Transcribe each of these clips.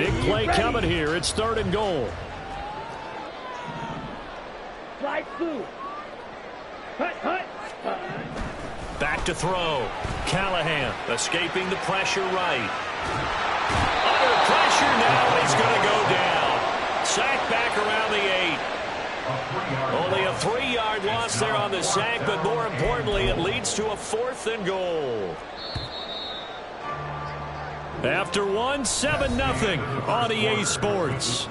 Big play coming here. It's 3rd and goal. Back to throw. Callahan escaping the pressure right. Under pressure now. He's going to go down. Sack back around the 8. Only a 3-yard loss there on the sack, but more importantly, it leads to a 4th and goal. After 1, 7-0 on EA Sports.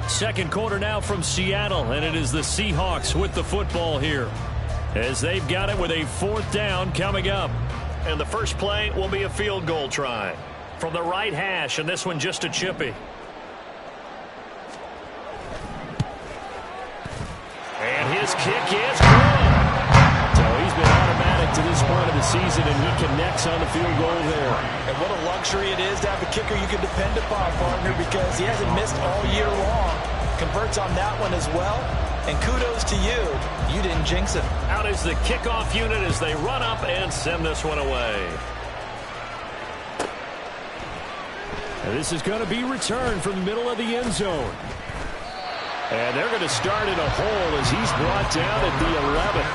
Second quarter now from Seattle, and it is the Seahawks with the football here, as they've got it with a 4th down coming up. And the first play will be a field goal try from the right hash, and this one just a chippy. And his kick is good. So he's been automatic to this point of the season, and he connects on the field goal there. And what a luxury it is to have a kicker you can depend upon, partner, because he hasn't missed all year long. Converts on that one as well. And kudos to you. You didn't jinx him. Out is the kickoff unit as they run up and send this one away. And this is going to be returned from the middle of the end zone. And they're going to start in a hole as he's brought down at the 11.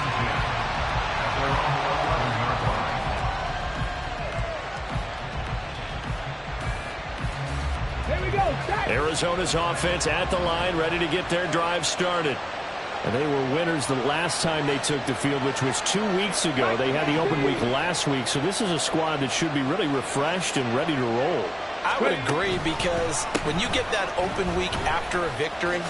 Arizona's offense at the line, ready to get their drive started. And they were winners the last time they took the field, which was 2 weeks ago. They had the open week last week, so this is a squad that should be really refreshed and ready to roll. I would agree, because when you get that open week after a victory,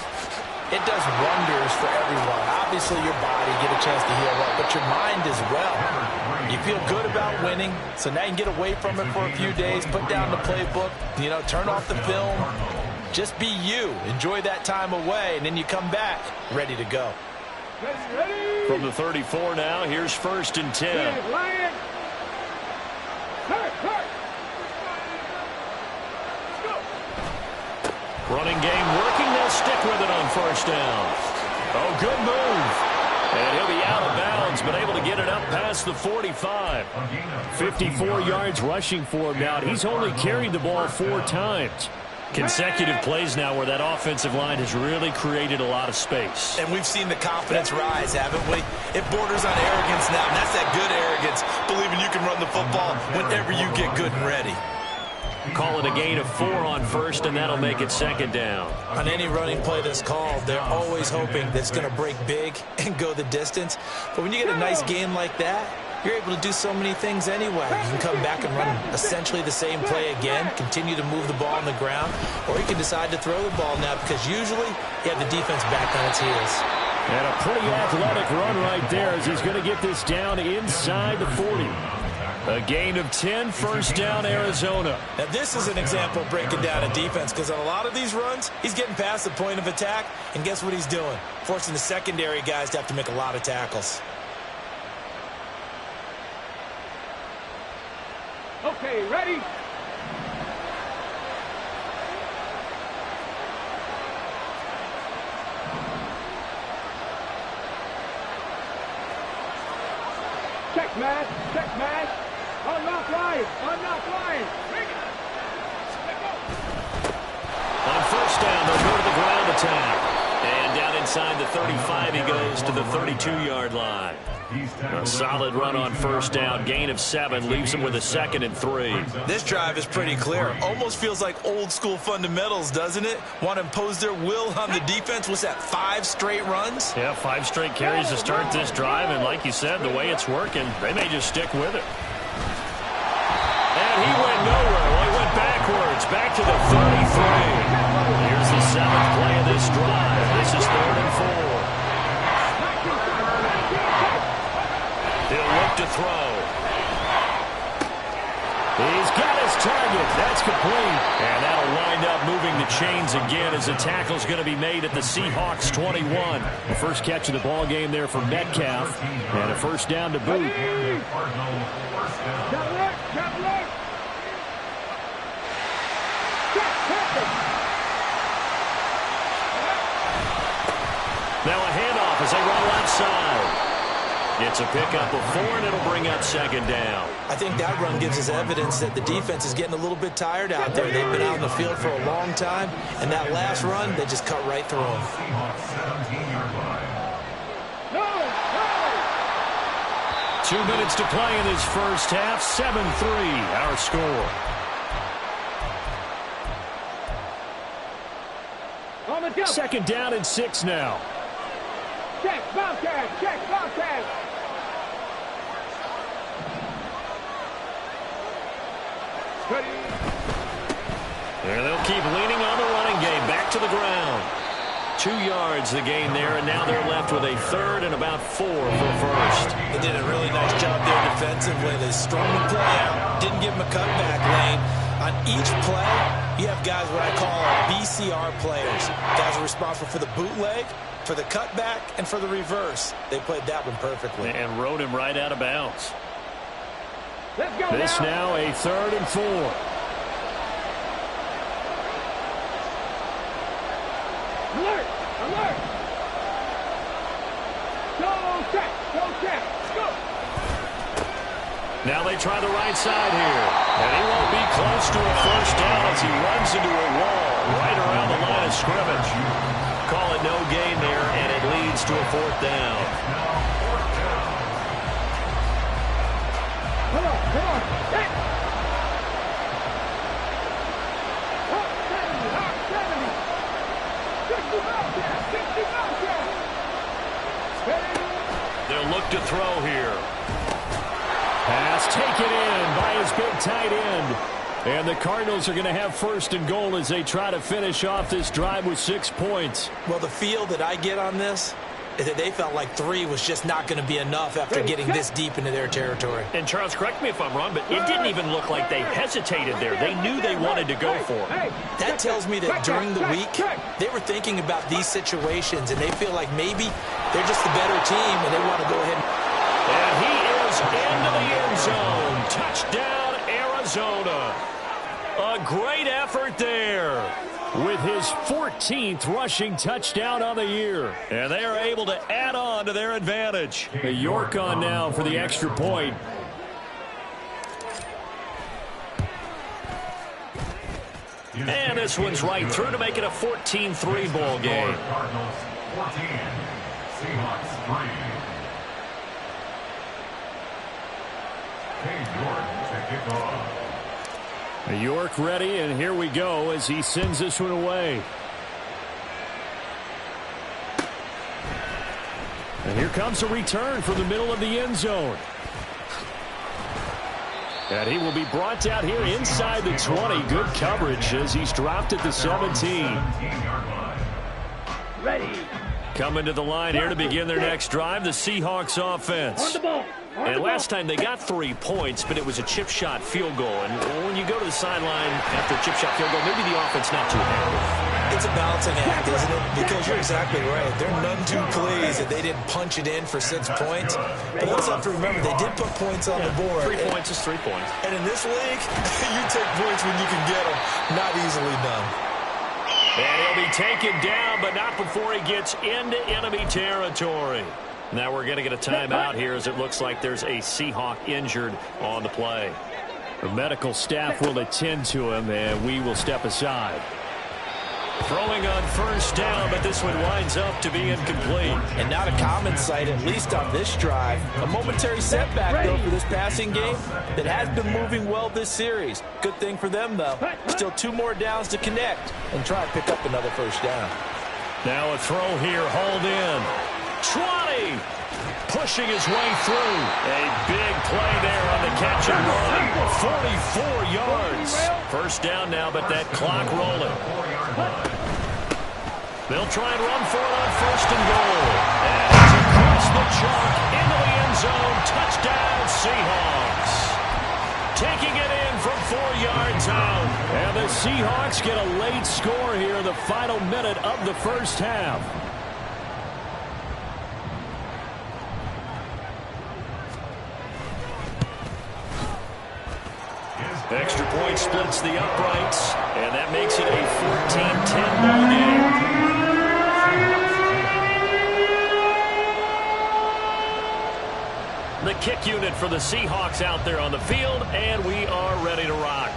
it does wonders for everyone. Obviously, your body get a chance to heal up, but your mind as well. You feel good about winning, so now you can get away from it for a few days, put down the playbook, turn off the film. Just be you. Enjoy that time away, and then you come back ready to go. From the 34 now, here's 1st and 10. Running game working. They'll stick with it on 1st down. Oh, good move. And he'll be out of bounds, but able to get it up past the 45. 54 yards rushing for him now. He's only carried the ball 4 times. Consecutive plays now where that offensive line has really created a lot of space. And we've seen the confidence rise, haven't we? It borders on arrogance now, and that's that good arrogance, believing you can run the football whenever you get good and ready. Call it a gain of 4 on 1st, and that'll make it 2nd down. On any running play that's called, they're always hoping that it's going to break big and go the distance. But when you get a nice game like that, you're able to do so many things anyway. You can come back and run essentially the same play again, continue to move the ball on the ground, or you can decide to throw the ball now, because usually you have the defense back on its heels. And a pretty athletic run right there as he's going to get this down inside the 40. A gain of 10, 1st down, Arizona. Now, this is an example of breaking down a defense, because on a lot of these runs, he's getting past the point of attack, and guess what he's doing? Forcing the secondary guys to have to make a lot of tackles. Okay, ready? Check, man. Check, man. Unlock line. Unlock line. On 1st down, they'll go to the ground attack. And down inside the 35, he goes to the 32-yard line. A solid run on 1st down, gain of 7, leaves him with a 2nd and 3. This drive is pretty clear. Almost feels like old school fundamentals, doesn't it? Want to impose their will on the defense. What's that, 5 straight runs? Yeah, 5 straight carries to start this drive, and like you said, the way it's working, they may just stick with it. And he went nowhere. Well, he went backwards, back to the 33. Here's the 7th play of this drive. This is 3rd and 4. He'll look to throw. He's got his target. That's complete. And that'll wind up moving the chains again as the tackle's going to be made at the Seahawks 21. The first catch of the ball game there for Metcalf. And a 1st down to boot. Now a handoff as they run left side. It's a pickup of 4, and it'll bring up second down. I think that run gives us evidence that the defense is getting a little bit tired out there. They've been out in the field for a long time, and that last run, they just cut right through them. 2 minutes to play in this first half. 7-3, our score. Second down and 6 now. Check, Bobcat, check, Bobcat. And they'll keep leaning on the running game. Back to the ground. 2 yards the gain there, and now they're left with a third and about 4 for first. They did a really nice job there defensively. They strung the play out, didn't give them a cutback lane. On each play, you have guys what I call BCR players. Guys are responsible for the bootleg, for the cutback, and for the reverse. They played that one perfectly. And rode him right out of bounds. Let's go this now a third and 4. Alert! Alert! Go check! Go check! Go! Now they try the right side here. And he won't be close to a first down as he runs into a wall right around the line of scrimmage. Call it no gain there, and it leads to a 4th down. Come on! Come on! Hey! Hot 70! Hot 70! 60 Bobcat! 60 Bobcat! They'll look to throw here. Pass taken in by his big tight end. And the Cardinals are going to have first and goal as they try to finish off this drive with 6 points. Well, the feel that I get on this is that they felt like 3 was just not going to be enough after getting this deep into their territory. And Charles, correct me if I'm wrong, but it didn't even look like they hesitated there. They knew they wanted to go for it. That tells me that during the week, they were thinking about these situations, and they feel like maybe they're just the better team, and they want to go ahead. And he is into the end zone. Touchdown, Arizona. A great effort there with his 14th rushing touchdown on the year. And they are able to add on to their advantage. York on now for the extra point. And this one's right through to make it a 14-3 ball game. Cardinals 14, Seahawks 3. York to kick off. York ready, and here we go as he sends this one away. And here comes a return from the middle of the end zone. And he will be brought down here inside the 20. Good coverage as he's dropped at the 17. Ready. Coming to the line here to begin their next drive, the Seahawks offense. On the ball. And last time they got 3 points, but it was a chip shot field goal. And when you go to the sideline after a chip shot field goal, maybe the offense not too happy. It's a balancing act, isn't it? Because you're exactly right. They're none too pleased that they didn't punch it in for 6 points. But let's have to remember, they did put points on the board. 3 points is 3 points. And in this league, you take points when you can get them. Not easily done. And he'll be taken down, but not before he gets into enemy territory. Now we're going to get a timeout here as it looks like there's a Seahawk injured on the play. The medical staff will attend to him, and we will step aside. Throwing on first down, but this one winds up to be incomplete. And not a common sight, at least on this drive. A momentary setback, though, for this passing game that has been moving well this series. Good thing for them, though. Still 2 more downs to connect and try to pick up another first down. Now a throw here, hauled in. 20, pushing his way through. A big play there on the catch and run. 44 yards. First down now, but that clock rolling. They'll try and run for it on first and goal. And it's across the chalk into the end zone. Touchdown, Seahawks. Taking it in from 4 yards out. And the Seahawks get a late score here in the final minute of the first half. Extra point splits the uprights, and that makes it a 14-10 ball game. The kick unit for the Seahawks out there on the field, and we are ready to rock.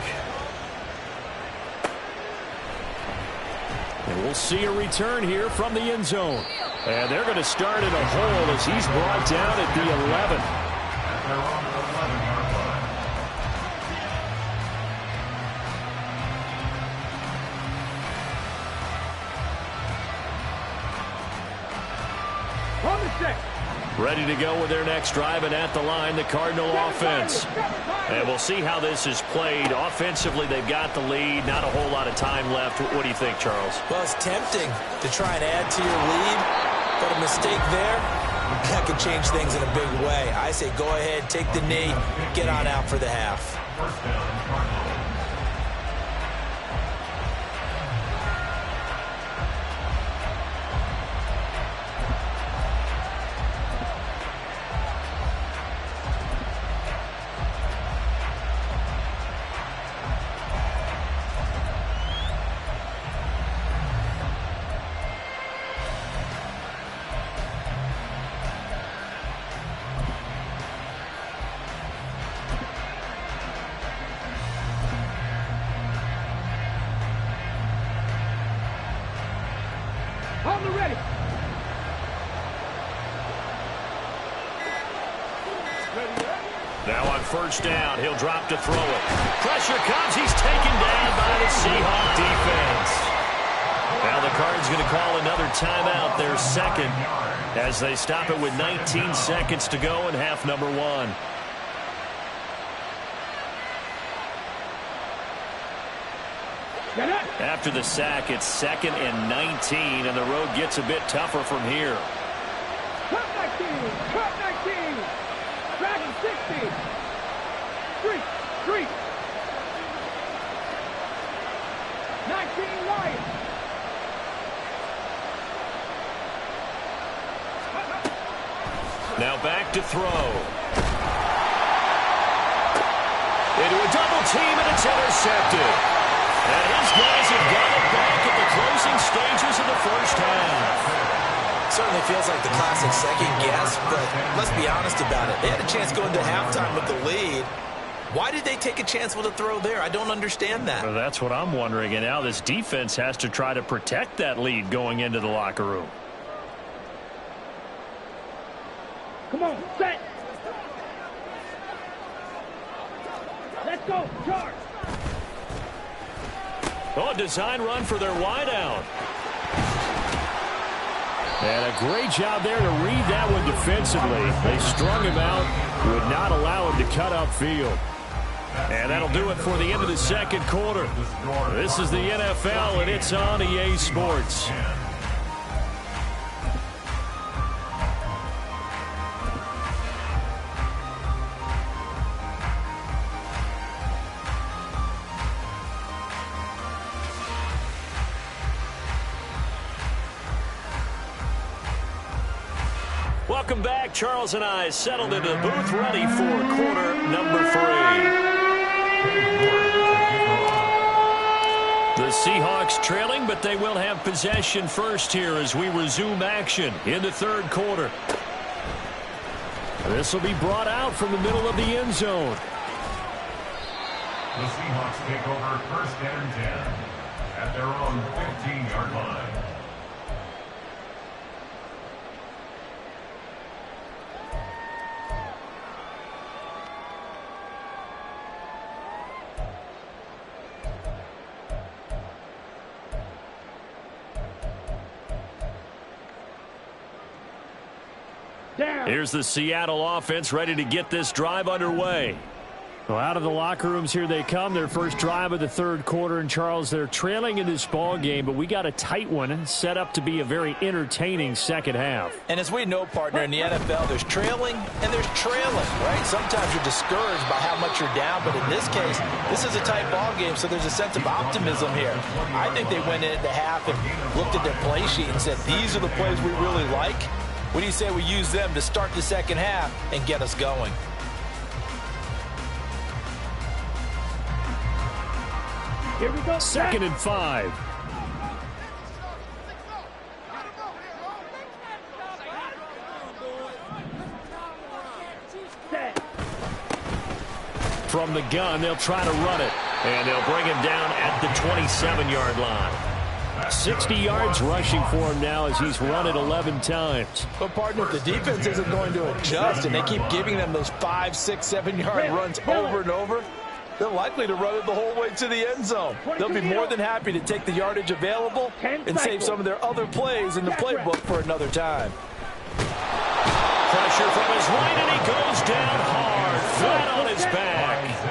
And we'll see a return here from the end zone. And they're going to start in a hole as he's brought down at the 11. They're on the 11-yard line. On the 6. Ready to go with their next drive, and at the line, the Cardinal offense. And we'll see how this is played. Offensively, they've got the lead. Not a whole lot of time left. What do you think, Charles? Well, it's tempting to try and add to your lead, but a mistake there, that could change things in a big way. I say go ahead, take the knee, get on out for the half. First down, Cardinals. On the ready. Now on first down, he'll drop to throw it. Pressure comes. He's taken down by the Seahawk defense. Now the Cards going to call another timeout, their second, as they stop it with 19 seconds to go in half number 1. After the sack, it's 2nd and 19, and the road gets a bit tougher from here. Cut 19. Cut 19. Dragon 60. Street. Street. 19 Lions. Now back to throw. Into a double team, and it's intercepted. And his guys have got it back at the closing stages of the first half. Certainly feels like the classic second guess, but let's be honest about it. They had a chance going to halftime with the lead. Why did they take a chance with a throw there? I don't understand that. Well, that's what I'm wondering. And now this defense has to try to protect that lead going into the locker room. Come on, set. Let's go, charge. Oh, design run for their wideout. And a great job there to read that one defensively. They strung him out, would not allow him to cut upfield. And that'll do it for the end of the second quarter. This is the NFL, and it's on EA Sports. Welcome back. Charles and I settled into the booth, ready for quarter number 3. The Seahawks trailing, but they will have possession first here as we resume action in the third quarter. This will be brought out from the middle of the end zone. The Seahawks take over first and 10 at their own 15-yard line. Here's the Seattle offense ready to get this drive underway. Well, out of the locker rooms here they come. Their first drive of the third quarter. And, Charles, they're trailing in this ball game, but we got a tight one and set up to be a very entertaining second half. And as we know, partner, in the NFL, there's trailing and there's trailing, right? Sometimes you're discouraged by how much you're down, but in this case, this is a tight ball game, so there's a sense of optimism here. I think they went into half and looked at their play sheet and said, these are the plays we really like. What do you say we use them to start the second half and get us going? Here we go. 2nd and 5. From the gun, they'll try to run it. And they'll bring him down at the 27-yard line. 60 yards rushing for him now as he's run it 11 times. But, partner, if the defense isn't going to adjust and they keep giving them those 5, 6, 7-yard runs over and over, they're likely to run it the whole way to the end zone. They'll be more than happy to take the yardage available and save some of their other plays in the playbook for another time. Pressure from his right, and he goes down hard, flat on his back.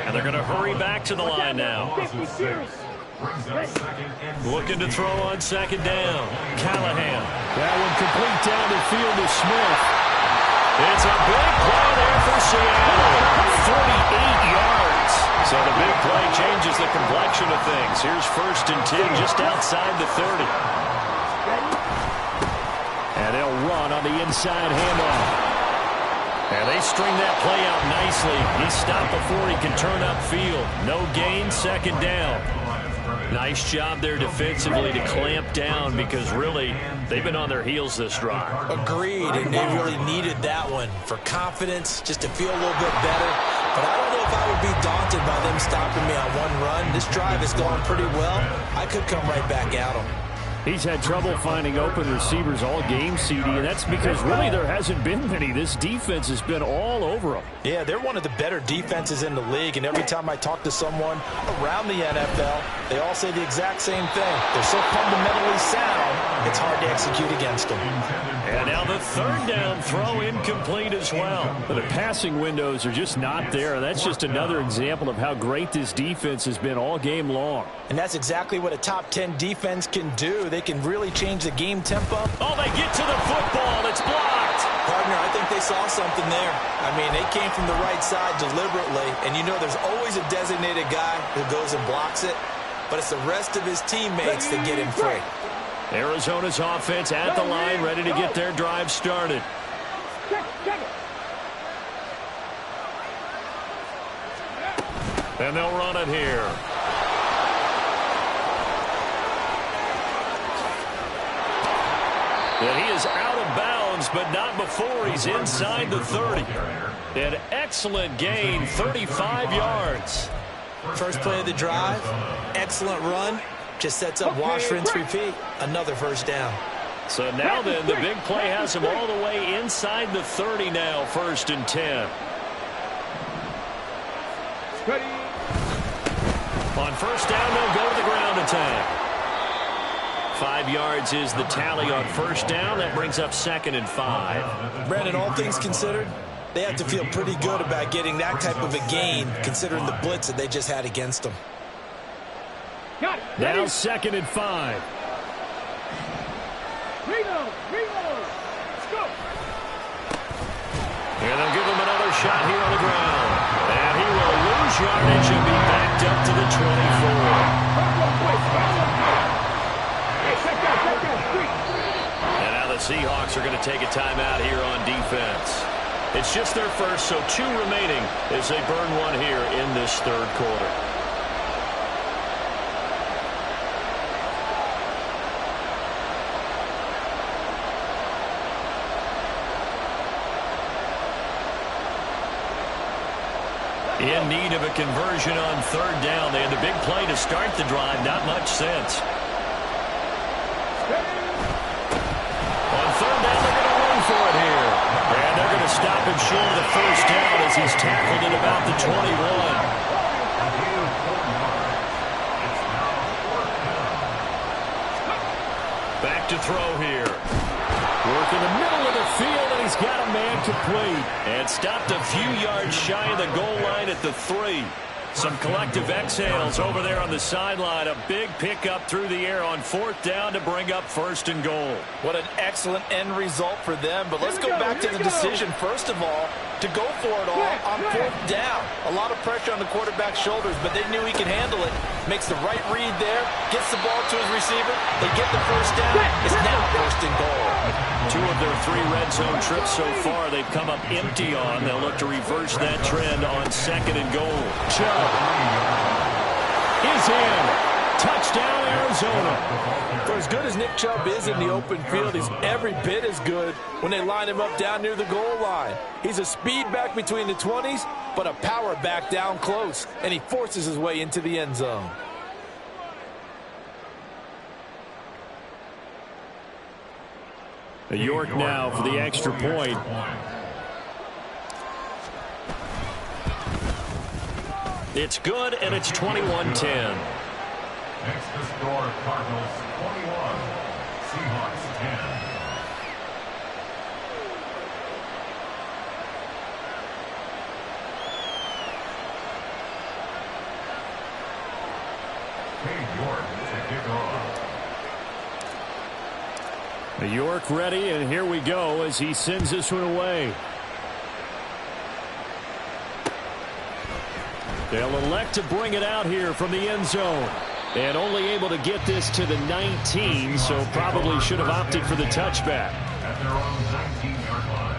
And they're going to hurry back to the line now. Looking to throw on second down. Callahan. That one complete down the field to Smith. It's a big play there for Seattle. 48 yards. So the big play changes the complexion of things. Here's 1st and 10 just outside the 30. And they'll run on the inside handoff. And they string that play out nicely. He stopped before he can turn upfield. No gain, second down. Nice job there defensively to clamp down because really they've been on their heels this drive. Agreed, and they really needed that one for confidence, just to feel a little bit better. But I don't know if I would be daunted by them stopping me on one run. This drive is going pretty well. I could come right back at them. He's had trouble finding open receivers all game, CD, and that's because really there hasn't been many. This defense has been all over them. Yeah, they're one of the better defenses in the league, and every time I talk to someone around the NFL, they all say the exact same thing. They're so fundamentally sound, it's hard to execute against them. And now the 3rd down throw incomplete as well. But the passing windows are just not there. That's just another example of how great this defense has been all game long. And that's exactly what a top 10 defense can do. They can really change the game tempo. Oh, they get to the football. It's blocked. Partner, I think they saw something there. I mean, they came from the right side deliberately, and you know there's always a designated guy who goes and blocks it, but it's the rest of his teammates that get him free. Arizona's offense at the line, ready to get their drive started. And they'll run it here. And he is out of bounds, but not before he's inside the 30. An excellent gain, 35 yards. First play of the drive, excellent run. Just sets up wash, rinse, repeat. Another 1st down. So now then, the big play has him all the way inside the 30 now, 1st and 10. On 1st down, they'll go to the ground attack. 5 yards is the tally on 1st down. That brings up 2nd and 5. Brandon, all things considered, they have to feel pretty good about getting that type of a gain, considering the blitz that they just had against them. Now 2nd and 5. Let's go. And they'll give him another shot here on the ground. And he will lose yardage and be backed up to the 24. And now the Seahawks are going to take a timeout here on defense. It's just their first, so 2 remaining as they burn one here in this 3rd quarter. In need of a conversion on 3rd down. They had the big play to start the drive. Not much sense. On 3rd down, they're going to run for it here. And they're going to stop him short of the 1st down as he's tackled at about the 21. Back to throw here. Work in the middle of the field, and he's got a man complete. And stopped a few yards shy of the goal line at the 3. Some collective exhales over there on the sideline. A big pickup through the air on 4th down to bring up 1st and goal. What an excellent end result for them. But let's go back to the decision, first of all, to go for it all on 4th down. A lot of pressure on the quarterback's shoulders, but they knew he could handle it. Makes the right read there, gets the ball to his receiver. They get the 1st down. It's now 1st and goal. 2 of their 3 red zone trips so far they've come up empty on. They'll look to reverse that trend on 2nd and goal. Chubb is in. Touchdown, Arizona. For as good as Nick Chubb is in the open field, he's every bit as good when they line him up down near the goal line. He's a speed back between the 20s, but a power back down close, and he forces his way into the end zone. York now for the extra point. It's good, and it's 21-10. Next to score, Cardinals 21, Seahawks 10. York to kick off. York ready, and here we go as he sends this one away. They'll elect to bring it out here from the end zone. And only able to get this to the 19, so probably should have opted for the touchback. At their own 19-yard line.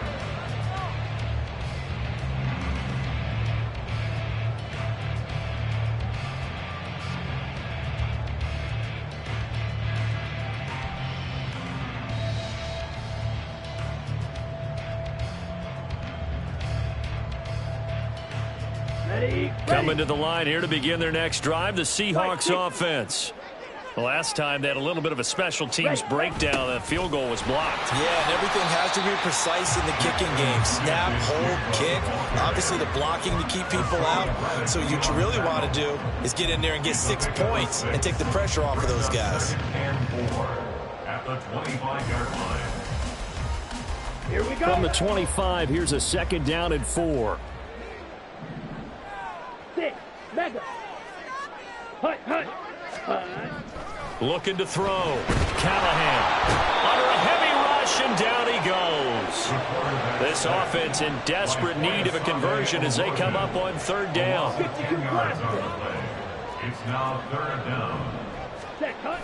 Coming to the line here to begin their next drive, the Seahawks offense. The last time they had a little bit of a special teams breakdown. The field goal was blocked. Yeah, and everything has to be precise in the kicking game. Snap, hold, kick. Obviously the blocking to keep people out. So what you really want to do is get in there and get 6 points and take the pressure off of those guys. And 4 at the 25-yard line. Here we go. From the 25, here's a second down and 4. 6, mega. Hut, hut, hut. Looking to throw. Callahan under a heavy rush, and down he goes. This offense in desperate need of a conversion as they come up on third down. 52 blocks. It's now third down. Set, hut.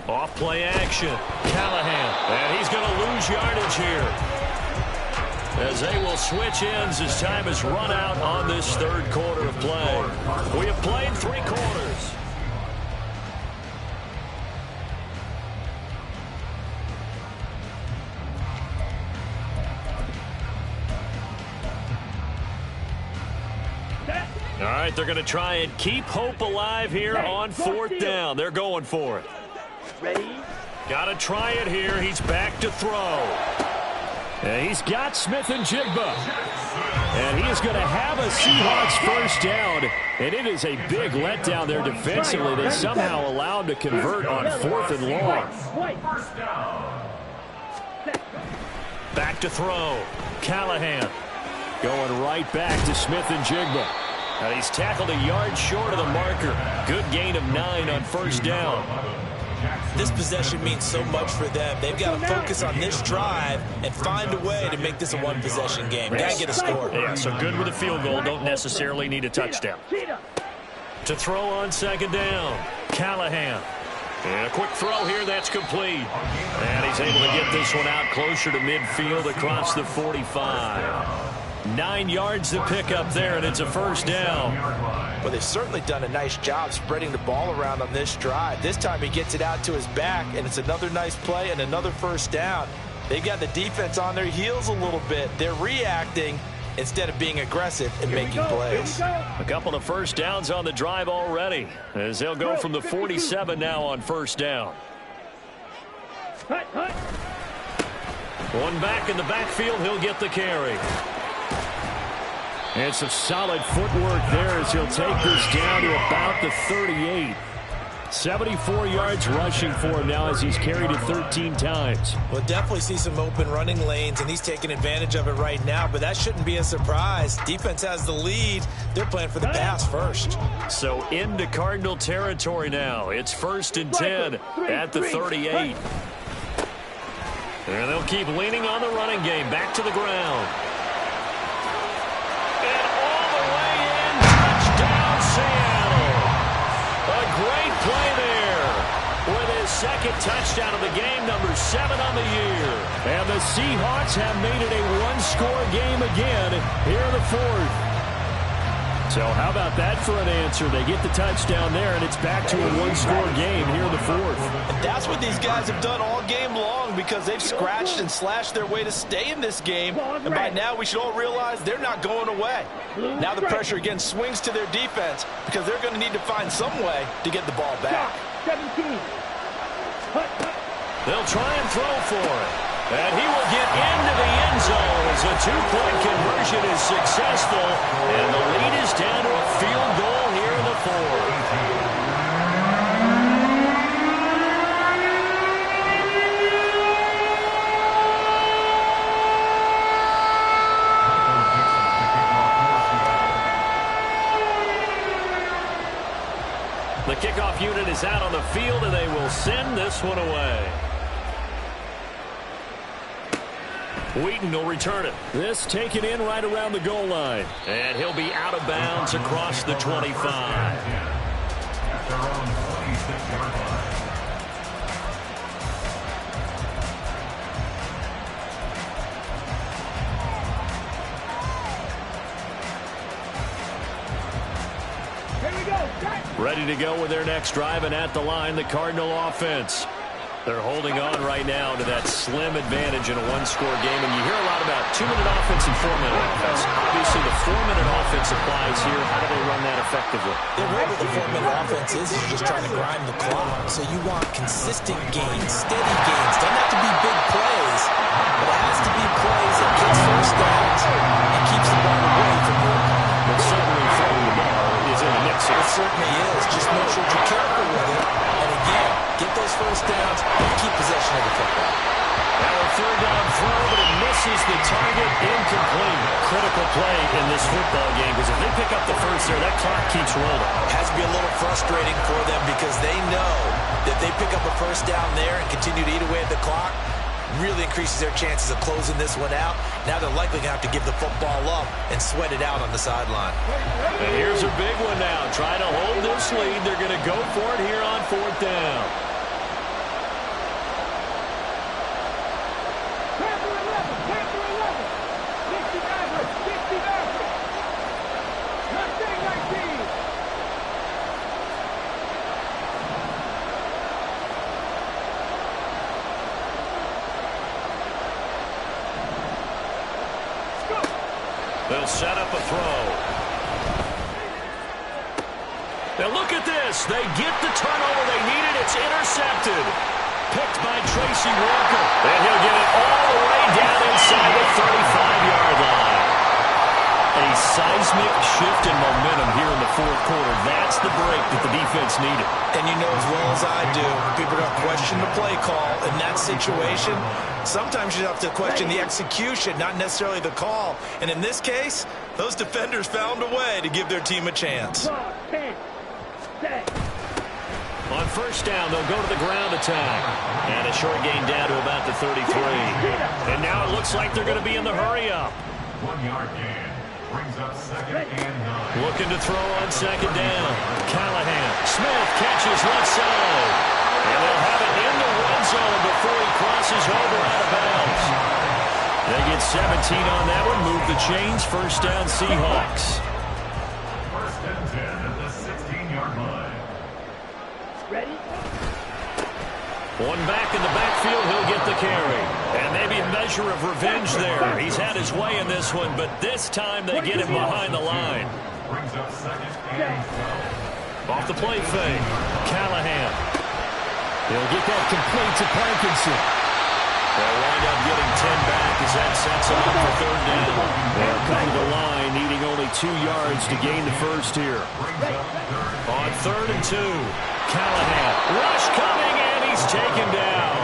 Off play action. Callahan. And he's going to lose yardage here, as they will switch ends as time has run out on this third quarter of play. We have played 3 quarters. All right, they're going to try and keep hope alive here on fourth down. They're going for it. Ready? Got to try it here. He's back to throw. And he's got Smith and Jigba. And he is going to have a Seahawks first down. And it is a big letdown there defensively. They somehow allowed to convert on 4th and long. First down. Back to throw. Callahan going right back to Smith and Jigba. And he's tackled a yard short of the marker. Good gain of 9 on first down. This possession means so much for them. They've got to focus on this drive and find a way to make this a one-possession game. Got to get a score. Yeah, so good with a field goal. Don't necessarily need a touchdown. To throw on second down. Callahan. And a quick throw here. That's complete. And he's able to get this one out closer to midfield across the 45. 9 yards to pick up there, and it's a first down. Well, they've certainly done a nice job spreading the ball around on this drive. This time he gets it out to his back, and it's another nice play and another first down. They've got the defense on their heels a little bit. They're reacting instead of being aggressive and making plays. A couple of first downs on the drive already, as they'll go from the 47 now on first down. One back in the backfield, he'll get the carry. And some solid footwork there as he'll take this down to about the 38. 74 yards rushing for him now as he's carried it 13 times. We'll definitely see some open running lanes, and he's taking advantage of it right now, but that shouldn't be a surprise. Defense has the lead. They're playing for the pass first. So into Cardinal territory now. It's 1st and 10 at the 38. And they'll keep leaning on the running game. Back to the ground. Play there with his second touchdown of the game, number 7 on the year. And the Seahawks have made it a one-score game again here in the 4th. So how about that for an answer? They get the touchdown there, and it's back to a one-score game here in the fourth. And that's what these guys have done all game long because they've scratched and slashed their way to stay in this game. And by now, we should all realize they're not going away. Now the pressure again swings to their defense because they're going to need to find some way to get the ball back. 17. They'll try and throw for it. And he will get into the end zone as a two-point conversion is successful. And the lead is down to a field goal here in the fourth. The kickoff unit is out on the field, and they will send this one away. Wheaton will return it. This taken in right around the goal line. And he'll be out of bounds across the 25. At their own 26-yard line. Ready to go with their next drive, and at the line, the Cardinal offense. They're holding on right now to that slim advantage in a one-score game, and you hear a lot about 2-minute offense and 4-minute offense. Obviously, the 4-minute offense applies here. How do they run that effectively? The way that the 4-minute offense is you're just trying to grind the clock. So you want consistent gains, steady gains. Doesn't have to be big plays, but it has to be plays that gets first downs and keeps the ball away from your opponent. But certainly throwing the ball is in the mix here. It certainly is. Just make sure you're careful with it. And again, get those first downs and keep possession of the football. Now a third down throw, but it misses the target, incomplete. Critical play in this football game, because if they pick up the first there, that clock keeps rolling. Has to be a little frustrating for them because they know that they pick up a first down there and continue to eat away at the clock, really increases their chances of closing this one out. Now they're likely going to have to give the football up and sweat it out on the sideline. And here's a big one now. Trying to hold this lead. They're going to go for it here on fourth down. They'll set up a throw. Now look at this. They get the turnover they needed. It's intercepted. Picked by Tracy Walker. And he'll get it all the way down inside the 35-yard line. A seismic shift in momentum here in the fourth quarter. That's the break that the defense needed. And you know as well as I do, people are going to question the play call in that situation. Sometimes you have to question the execution, not necessarily the call. And in this case, those defenders found a way to give their team a chance. On first down, they'll go to the ground attack. And a short gain down to about the 33. And now it looks like they're going to be in the hurry-up. 1-yard gain. Brings up 2nd and 9. Looking to throw on second down. Callahan. Smith catches left side. And they'll have it in the red zone before he crosses over out of bounds. They get 17 on that one. Move the chains. First down, Seahawks. First and 10 at the 16-yard line. Ready? One back in the backfield, he'll get the carry. And maybe a measure of revenge there. He's had his way in this one, but this time they get him behind the line. Brings up 2nd and 12. Off the play fake, Callahan. He'll get that complete to Parkinson. They'll wind up getting 10 back as that sets him up for third down. They'll come to the line, needing only 2 yards to gain the first here. On 3rd and 2, Callahan. Rush coming, and he's taken down.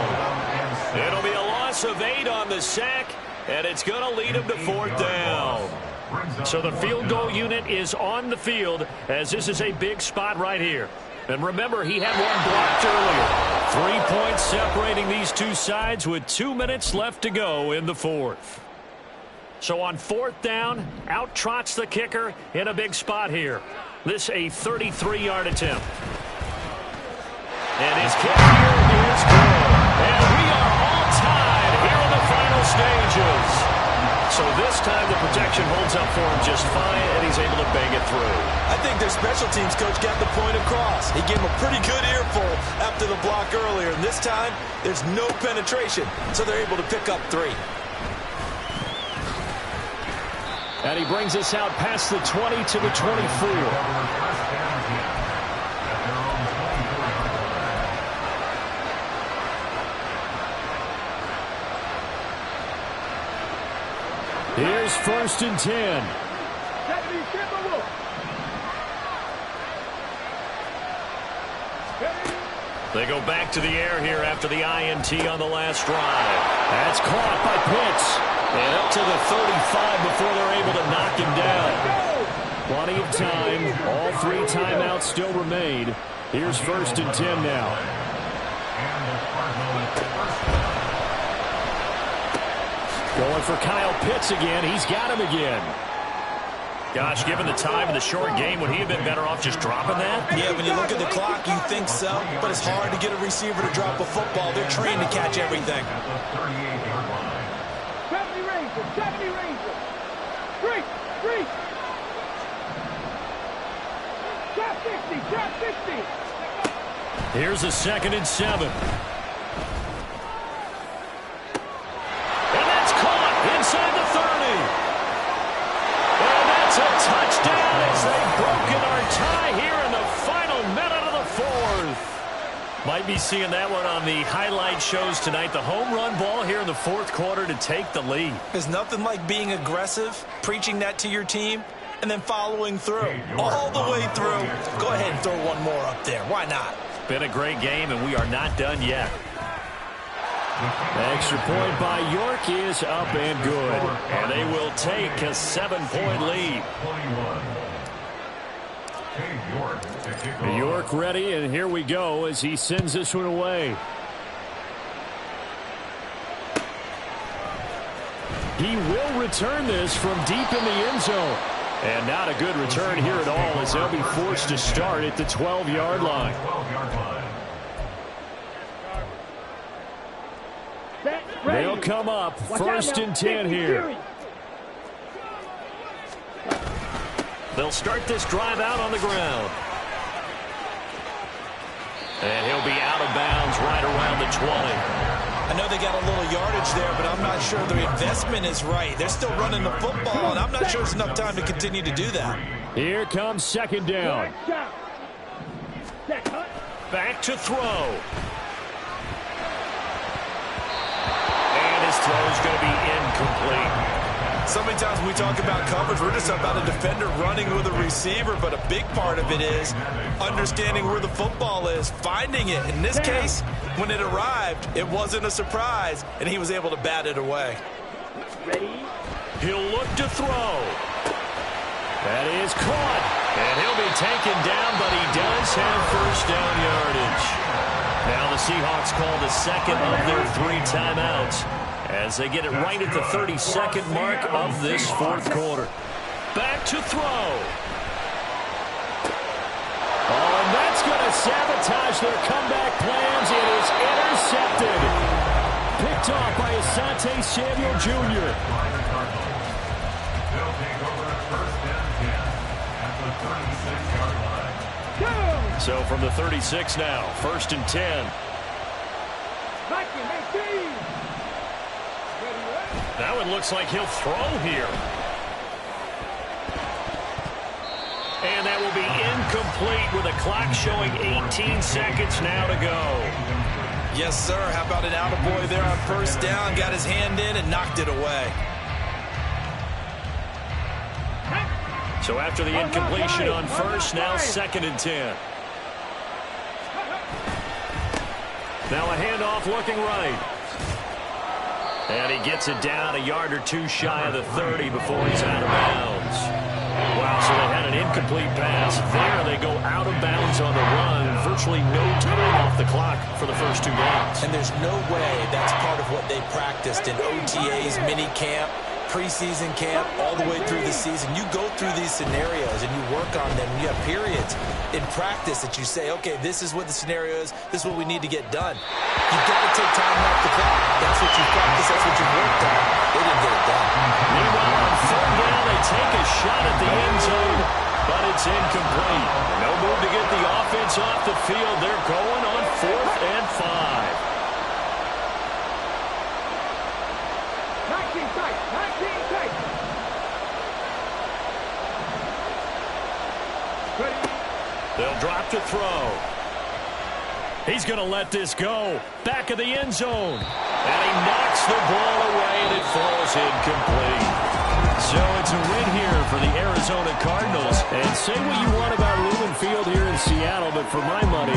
It'll be a loss of 8 on the sack, and it's going to lead him to fourth down. So the field goal unit is on the field, as this is a big spot right here. And remember, he had one blocked earlier. 3 points separating these two sides with 2 minutes left to go in the fourth. So on fourth down, out trots the kicker in a big spot here. This a 33-yard attempt. And his kick here is good. And we are all tied here in the final stages. So this time the protection holds up for him just fine, and he's able to bang it through. I think their special teams coach got the point across. He gave him a pretty good earful after the block earlier, and this time there's no penetration, so they're able to pick up 3. And he brings us out past the 20 to the 24. Here's 1st and 10. They go back to the air here after the INT on the last drive. That's caught by Pitts. And up to the 35 before they're able to knock him down. Plenty of time. All 3 timeouts still remain. Here's 1st and 10 now. Going for Kyle Pitts again. He's got him again. Gosh, given the time of the short game, would he have been better off just dropping that? Yeah, when you look at the clock, you think so. But it's hard to get a receiver to drop a football. They're trained to catch everything. 70 Rangers, 70 Rangers. 3. Drop 60, drop 60. Here's a 2nd and 7. Inside the 30. And that's a touchdown as they've broken our tie here in the final minute of the 4th. Might be seeing that one on the highlight shows tonight. The home run ball here in the 4th quarter to take the lead. There's nothing like being aggressive, preaching that to your team, and then following through. All the way through. Go ahead and throw one more up there. Why not? Been a great game, and we are not done yet. Extra point by York is up and good. And they will take a 7-point lead. York ready, and here we go as he sends this one away. He will return this from deep in the end zone. And not a good return here at all as they'll be forced to start at the 12-yard line. They'll come up 1st and 10 here. They'll start this drive out on the ground. And he'll be out of bounds right around the 20. I know they got a little yardage there, but I'm not sure the investment is right. They're still running the football, and I'm not sure it's enough time to continue to do that. Here comes 2nd down. Back to throw. Throw is going to be incomplete. So many times when we talk about coverage, we're just about a defender running with a receiver, but a big part of it is understanding where the football is, finding it. In this case, when it arrived, it wasn't a surprise, and he was able to bat it away. Ready? He'll look to throw. That is caught. And he'll be taken down, but he does have 1st down yardage. Now the Seahawks call the 2nd of their 3 timeouts as they get it right at the 32nd mark of this 4th quarter. Back to throw. Oh, and that's going to sabotage their comeback plans. It is intercepted. Picked off by Asante Samuel Jr. They'll take over at 1st and 10 at the 36-yard line. So from the 36 now, 1st and 10. That one looks like he'll throw here. And that will be incomplete with a clock showing 18 seconds now to go. Yes, sir. How about an attaboy there on 1st down? Got his hand in and knocked it away. So after the incompletion on 1st, now 2nd and 10. Now a handoff looking right. And he gets it down a yard or 2 shy of the 30 before he's out of bounds. Wow, so they had an incomplete pass. There they go out of bounds on the run. Virtually no time off the clock for the first 2 games. And there's no way that's part of what they practiced in OTAs, mini camp, preseason camp, all the way through the season. You go through these scenarios and you work on them. You have periods in practice that you say, okay, this is what the scenario is. This is what we need to get done. You've got to take time off the clock. That's what you practice. That's what you worked on. They didn't get it done. Meanwhile, gets off the field. They're going on 4th and 5. 19 tight, 19 tight. Ready. They'll drop to throw. He's going to let this go. Back of the end zone. And he knocks the ball away, and it falls incomplete. So it's a win here for the Arizona Cardinals. And say what you want about Lumen Field here in Seattle, but for my money,